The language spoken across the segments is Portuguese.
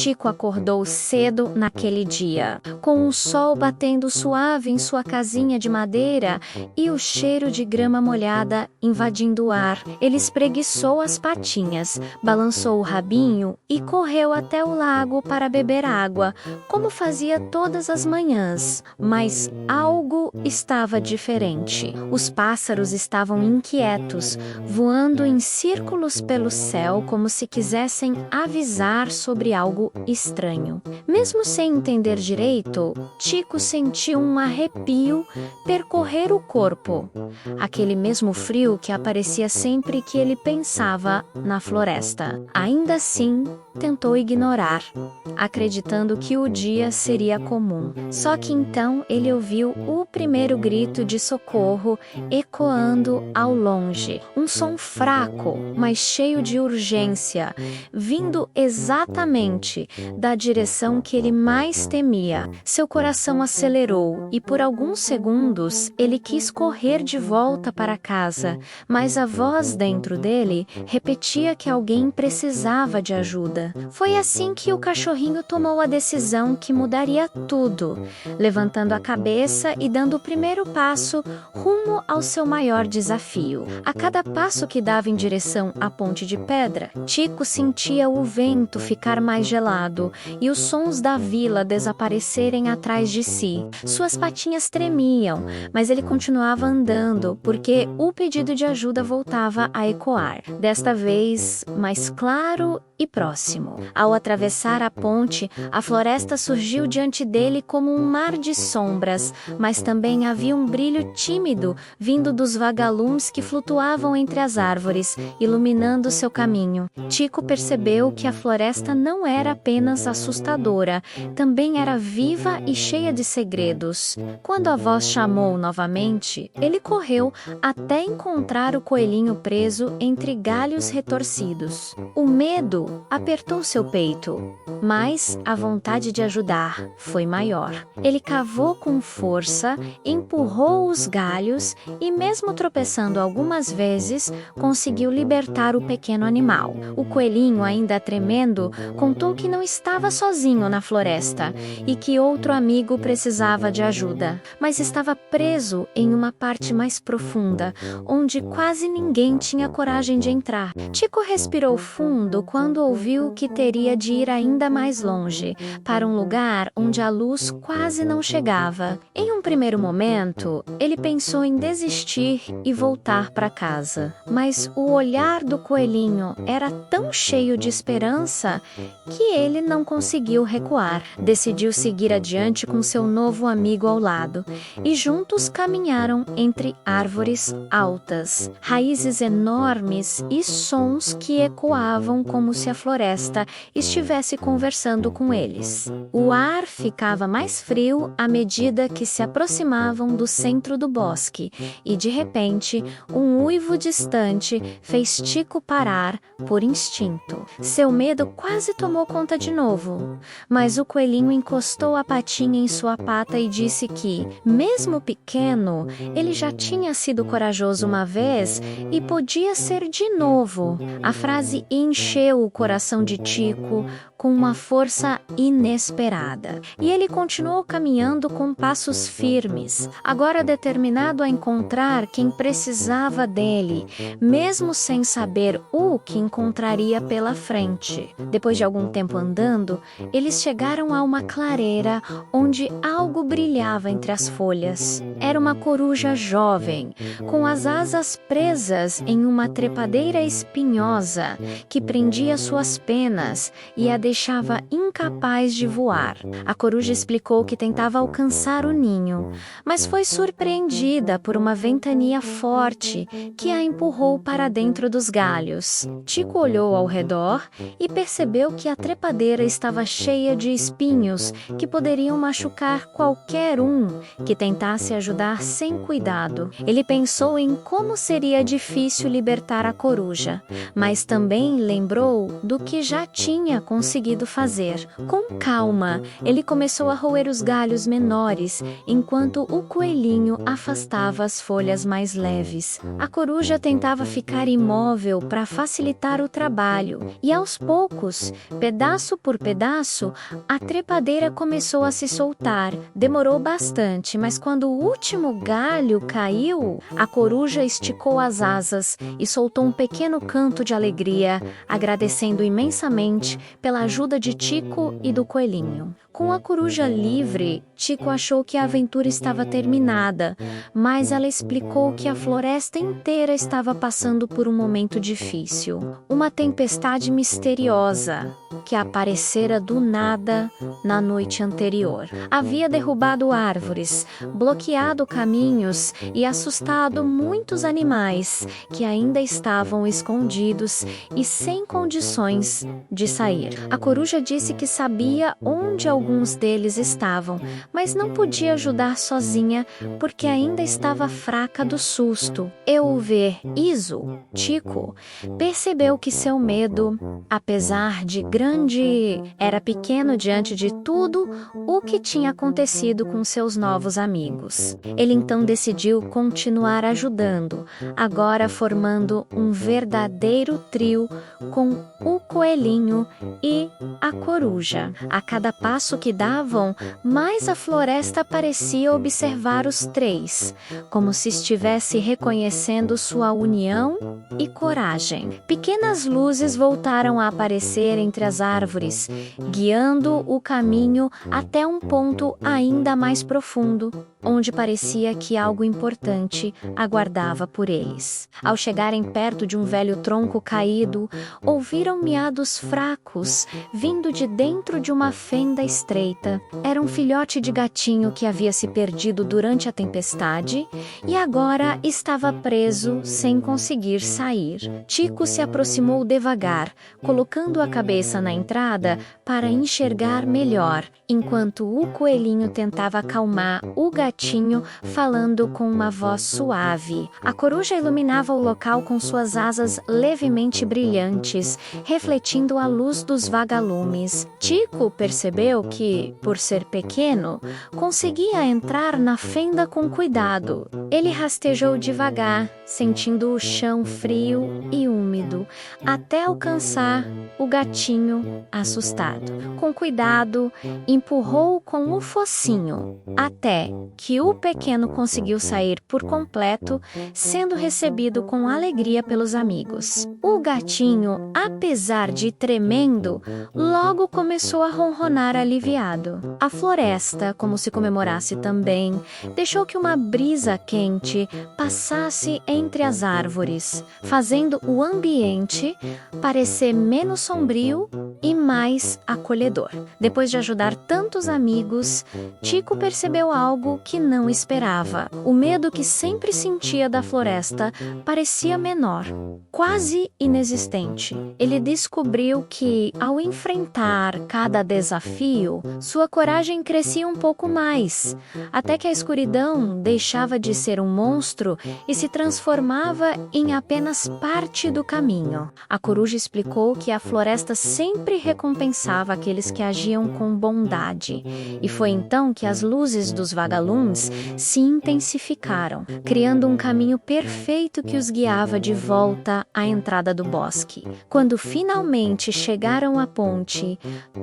Tico acordou cedo naquele dia, com o sol batendo suave em sua casinha de madeira e o cheiro de grama molhada invadindo o ar. Ele espreguiçou as patinhas, balançou o rabinho e correu até o lago para beber água, como fazia todas as manhãs. Mas algo estava diferente. Os pássaros estavam inquietos, voando em círculos pelo céu como se quisessem avisar sobre algo estranho. Mesmo sem entender direito, Tico sentiu um arrepio percorrer o corpo. Aquele mesmo frio que aparecia sempre que ele pensava na floresta. Ainda assim, tentou ignorar, acreditando que o dia seria comum. Só que então ele ouviu o primeiro grito de socorro ecoando ao longe. Um som fraco, mas cheio de urgência, vindo exatamente da direção que ele mais temia. Seu coração acelerou e por alguns segundos ele quis correr de volta para casa, mas a voz dentro dele repetia que alguém precisava de ajuda. Foi assim que o cachorrinho tomou a decisão que mudaria tudo, levantando a cabeça e dando o primeiro passo rumo ao seu maior desafio. A cada passo que dava em direção à ponte de pedra, Tico sentia o vento ficar mais gelado e os sons da vila desaparecerem atrás de si. Suas patinhas tremiam, mas ele continuava andando porque o pedido de ajuda voltava a ecoar, desta vez mais claro e próximo. Ao atravessar a ponte, a floresta surgiu diante dele como um mar de sombras, mas também havia um brilho tímido vindo dos vagalumes que flutuavam entre as árvores, iluminando seu caminho. Tico percebeu que a floresta não era apenas assustadora, também era viva e cheia de segredos. Quando a voz chamou novamente, ele correu até encontrar o coelhinho preso entre galhos retorcidos. O medo apertou seu peito, mas a vontade de ajudar foi maior. Ele cavou com força, empurrou os galhos e, mesmo tropeçando algumas vezes, conseguiu libertar o pequeno animal. O coelhinho, ainda tremendo, contou que não estava sozinho na floresta e que outro amigo precisava de ajuda, mas estava preso em uma parte mais profunda, onde quase ninguém tinha coragem de entrar. Tico respirou fundo quando ouviu que teria de ir ainda mais longe, para um lugar onde a luz quase não chegava. Em um primeiro momento, ele pensou em desistir e voltar para casa, mas o olhar do coelhinho era tão cheio de esperança que ele não conseguiu recuar. Decidiu seguir adiante com seu novo amigo ao lado, e juntos caminharam entre árvores altas, raízes enormes e sons que ecoavam como se a floresta estivesse conversando com eles. O ar ficava mais frio à medida que se aproximavam do centro do bosque, e de repente, um uivo distante fez Tico parar por instinto. Seu medo quase tomou conta de novo, mas o coelhinho encostou a patinha em sua pata e disse que, mesmo pequeno, ele já tinha sido corajoso uma vez e podia ser de novo. A frase encheu o coração de Tico com uma força inesperada, e ele continuou caminhando com passos firmes, agora determinado a encontrar quem precisava dele, mesmo sem saber o que encontraria pela frente. Depois de algum tempo andando, eles chegaram a uma clareira onde algo brilhava entre as folhas. Era uma coruja jovem, com as asas presas em uma trepadeira espinhosa que prendia suas penas e a deixava incapaz de voar. A coruja explicou que tentava alcançar o ninho, mas foi surpreendida por uma ventania forte que a empurrou para dentro dos galhos. Tico olhou ao redor e percebeu que a trepadeira estava cheia de espinhos que poderiam machucar qualquer um que tentasse ajudar sem cuidado. Ele pensou em como seria difícil libertar a coruja, mas também lembrou do que já tinha conseguido fazer. Com calma, ele começou a roer os galhos menores, enquanto o coelhinho afastava as folhas mais leves. A coruja tentava ficar imóvel para facilitar o trabalho, e aos poucos, pedaço Pedaço por pedaço, a trepadeira começou a se soltar. Demorou bastante, mas quando o último galho caiu, a coruja esticou as asas e soltou um pequeno canto de alegria, agradecendo imensamente pela ajuda de Tico e do coelhinho. Com a coruja livre, Tico achou que a aventura estava terminada, mas ela explicou que a floresta inteira estava passando por um momento difícil. Uma tempestade misteriosa que aparecera do nada na noite anterior. Havia derrubado árvores, bloqueado caminhos e assustado muitos animais que ainda estavam escondidos e sem condições de sair. A coruja disse que sabia onde alguns deles estavam, mas não podia ajudar sozinha porque ainda estava fraca do susto. Ao ver isso, Tico percebeu que seu medo, apesar de grande, era pequeno diante de tudo o que tinha acontecido com seus novos amigos. Ele então decidiu continuar ajudando, agora formando um verdadeiro trio com o coelhinho e a coruja. A cada passo que davam, mais a floresta parecia observar os três, como se estivesse reconhecendo sua união e coragem. Pequenas luzes voltaram a aparecer entre as árvores, guiando o caminho até um ponto ainda mais profundo, onde parecia que algo importante aguardava por eles. Ao chegarem perto de um velho tronco caído, ouviram miados fracos vindo de dentro de uma fenda estreita. Era um filhote de gatinho que havia se perdido durante a tempestade e agora estava preso sem conseguir sair. Tico se aproximou devagar, colocando a cabeça na entrada para enxergar melhor, enquanto o coelhinho tentava acalmar o gatinho falando com uma voz suave. A coruja iluminava o local com suas asas levemente brilhantes, refletindo a luz dos vagalumes. Tico percebeu que, por ser pequeno, conseguia entrar na fenda com cuidado. Ele rastejou devagar, sentindo o chão frio e úmido, até alcançar o gatinho assustado. Com cuidado, empurrou com o focinho, até que o pequeno conseguiu sair por completo, sendo recebido com alegria pelos amigos. O gatinho, apesar de tremendo, logo começou a ronronar aliviado. A floresta, como se comemorasse também, deixou que uma brisa quente passasse entre as árvores, fazendo o ambiente parecer menos sombrio e mais acolhedor. Depois de ajudar tantos amigos, Tico percebeu algo que não esperava. O medo que sempre sentia da floresta parecia menor, quase inexistente. Ele descobriu que, ao enfrentar cada desafio, sua coragem crescia um pouco mais, até que a escuridão deixava de ser um monstro e se transformava em apenas parte do caminho. A coruja explicou que a floresta sempre recompensava aqueles que agiam com bondade, e foi então que as luzes dos vagalumes se intensificaram, criando um caminho perfeito que os guiava de volta à entrada do bosque. Quando finalmente chegaram à ponte,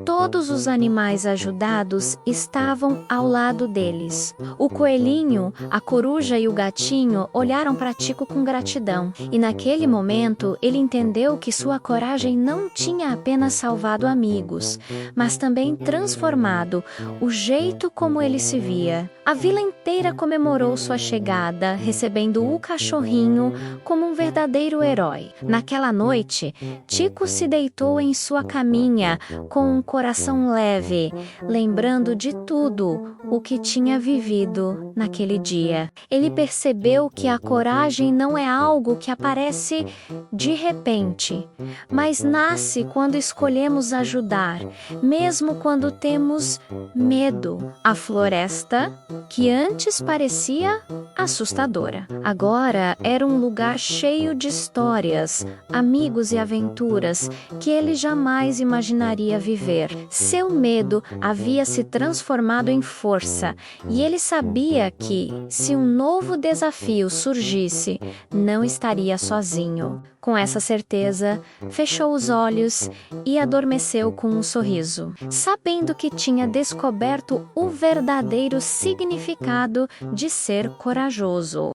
todos os animais ajudados estavam ao lado deles. O coelhinho, a coruja e o gatinho olharam para Tico com gratidão, e naquele momento ele entendeu que sua coragem não tinha apenas salvado amigos, mas também transformado o jeito como ele se via. A vila inteira comemorou sua chegada, recebendo o cachorrinho como um verdadeiro herói. Naquela noite, Tico se deitou em sua caminha com um coração leve, lembrando de tudo o que tinha vivido naquele dia. Ele percebeu que a coragem não é algo que aparece de repente, mas nasce quando escolhemos ajudar, mesmo quando temos medo. A floresta, que antes parecia assustadora, agora era um lugar cheio de histórias, amigos e aventuras que ele jamais imaginaria viver. Seu medo havia se transformado em força, e ele sabia que, se um novo desafio surgisse, não estaria sozinho. Com essa certeza, fechou os olhos e adormeceu com um sorriso, sabendo que tinha descoberto o verdadeiro significado de ser corajoso.